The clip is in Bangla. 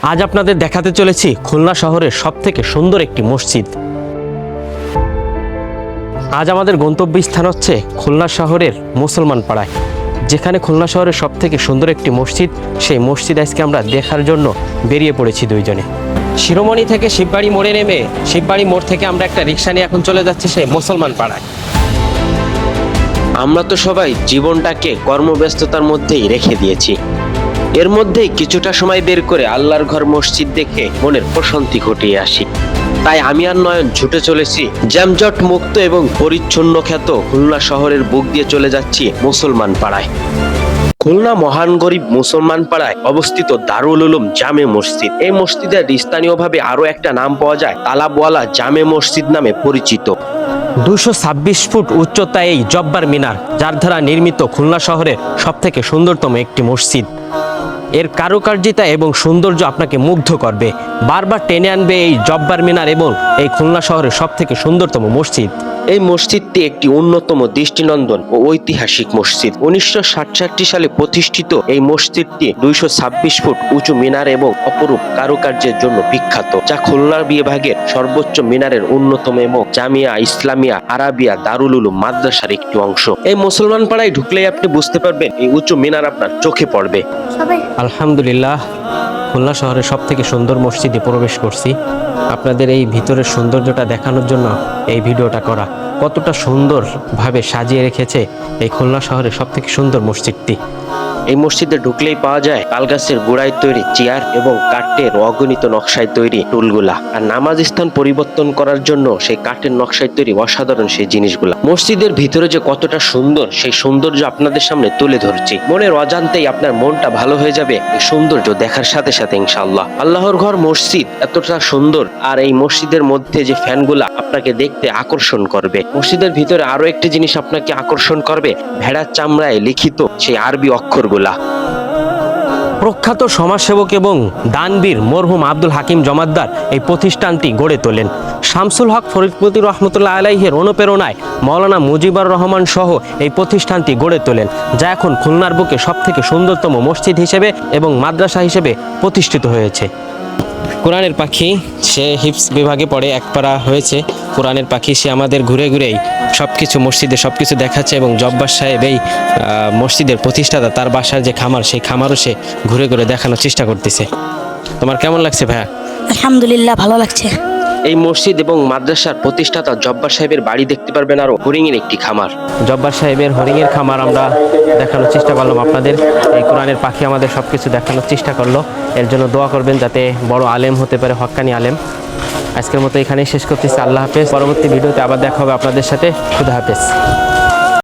আজ আপনাদের দেখাতে চলেছি খুলনা শহরের সবথেকে সুন্দর একটি মসজিদ। আজ আমাদের গন্তব্যস্থান হচ্ছে খুলনা শহরের মুসলমান পাড়ায়, যেখানে খুলনা শহরের সবথেকে সুন্দর একটি মসজিদ। সেই মসজিদ আজকে আমরা দেখার জন্য বেরিয়ে পড়েছি দুইজনে। শিরোমণি থেকে শিববাড়ি মোড়ে নেমে শিববাড়ি মোড় থেকে আমরা একটা রিক্সা নিয়ে এখন চলে যাচ্ছি সেই মুসলমান পাড়ায়। আমরা তো সবাই জীবনটাকে কর্মব্যস্ততার মধ্যেই রেখে দিয়েছি, এর মধ্যেই কিছুটা সময় বের করে আল্লাহর ঘর মসজিদ দেখে মনের প্রশান্তি ঘটিয়ে আসি। তাই আমি আর নয়ন ছুটে চলেছি জ্যামজট মুক্ত এবং পরিচ্ছন্ন খ্যাত খুলনা শহরের বুক দিয়ে চলে যাচ্ছি মুসলমান পাড়ায়। খুলনা মহান গরিব মুসলমান পাড়ায় অবস্থিত দারুল উলুম জামে মসজিদ। এই মসজিদের স্থানীয়ভাবে আরো একটা নাম পাওয়া যায় তালাবওয়ালা জামে মসজিদ নামে পরিচিত। 226 ফুট উচ্চতা এই জব্বার মিনার, যার দ্বারা নির্মিত খুলনা শহরের সবথেকে সুন্দরতম একটি মসজিদ। এর কারুকার্যিতা এবং সৌন্দর্য আপনাকে মুগ্ধ করবে, বারবার টেনে আনবে এই জব্বার মিনার এবং এই খুলনা শহরের সবথেকে সুন্দরতম মসজিদ। এই মসজিদটি একটি অন্যতম দৃষ্টিনন্দন ও ঐতিহাসিক মসজিদ। 1967 সালে প্রতিষ্ঠিত এই মসজিদটি 226 ফুট উঁচু মিনার এবং অপরূপ কারুকার্যের জন্য বিখ্যাত, যা খুলনা বিভাগের সর্বোচ্চ মিনারের অন্যতম এবং জামিয়া ইসলামিয়া আরাবিয়া দারুল উলুম মাদ্রাসার একটি অংশ। এই মুসলমান পাড়ায় ঢুকলেই আপনি বুঝতে পারবেন এই উঁচু মিনার আপনার চোখে পড়বে। আলহামদুলিল্লাহ, খুলনা শহরের সবথেকে সুন্দর মসজিদে প্রবেশ করছি। আপনাদের এই ভিতরের সৌন্দর্যটা দেখানোর জন্য এই ভিডিওটা করা। কতটা সুন্দরভাবে সাজিয়ে রেখেছে এই খুলনা শহরের সবথেকে সুন্দর মসজিদটি। এই মসজিদে ঢুকলেই পাওয়া যায় তালগাছের গোড়ায় তৈরি চেয়ার এবং কাঠের অগণিত নকশায় তৈরি টুলগুলা। আর নামাজ স্থান পরিবর্তন করার জন্য সেই কাঠের নকশায় তৈরি অসাধারণ সেই জিনিসগুলা। মসজিদের ভিতরে যে কতটা সুন্দর সেই সৌন্দর্য আপনাদের সামনে তুলে ধরছি। মনের অজান্তেই আপনার মনটা ভালো হয়ে যাবে এই সৌন্দর্য দেখার সাথে সাথে ইনশাআল্লাহ। আল্লাহর ঘর মসজিদ এতটা সুন্দর, আর এই মসজিদের মধ্যে যে ফ্যানগুলা আপনাকে দেখতে আকর্ষণ করবে। মসজিদের ভিতরে আরো একটি জিনিস আপনাকে আকর্ষণ করবে, ভেড়ার চামড়ায় লিখিত সেই আরবি অক্ষরগুলা। প্রখ্যাত সমাজসেবক এবং দানবীর মরহুম আব্দুল হাকিম জমাদ্দার এই প্রতিষ্ঠানটি গড়ে তোলেন। শামসুল হক ফরিদপুর রহমতুল্লাহ আলাইহির অনুপ্রেরণায় মাওলানা মুজিবুর রহমান সহ এই প্রতিষ্ঠানটি গড়ে তোলেন, যা এখন খুলনার বুকে সবথেকে সুন্দরতম মসজিদ হিসেবে এবং মাদ্রাসা হিসেবে প্রতিষ্ঠিত হয়েছে। কোরআনের পাখি সে হিফজ বিভাগে পড়ে, একপাড়া হয়েছে কোরআনের পাখি। সে আমাদের ঘুরে ঘুরেই সবকিছু মসজিদে সবকিছু দেখাচ্ছে এবং জব্বার সাহেব এই মসজিদের প্রতিষ্ঠাতা, তার বাসার যে খামার সেই খামারও সে ঘুরে ঘুরে দেখানোর চেষ্টা করতেছে। তোমার কেমন লাগছে ভাইয়া? আলহামদুলিল্লাহ, ভালো লাগছে। এই মসজিদ এবং মাদ্রাসার প্রতিষ্ঠাতা জব্বার সাহেবের বাড়ি দেখতে পারবেন, আরো হরিঙের একটি খামার। জব্বার সাহেবের হরিঙের খামার আমরা দেখানোর চেষ্টা করলাম আপনাদের। এই কোরআনের পাখি আমাদের সবকিছু দেখানোর চেষ্টা করলো। এর জন্য দোয়া করবেন যাতে বড় আলেম হতে পারে, হক্কানি আলেম। আজকের মতো এখানেই শেষ করতেছি। আল্লাহ হাফেজ। পরবর্তী ভিডিওতে আবার দেখা হবে আপনাদের সাথে। খুদা হাফেজ।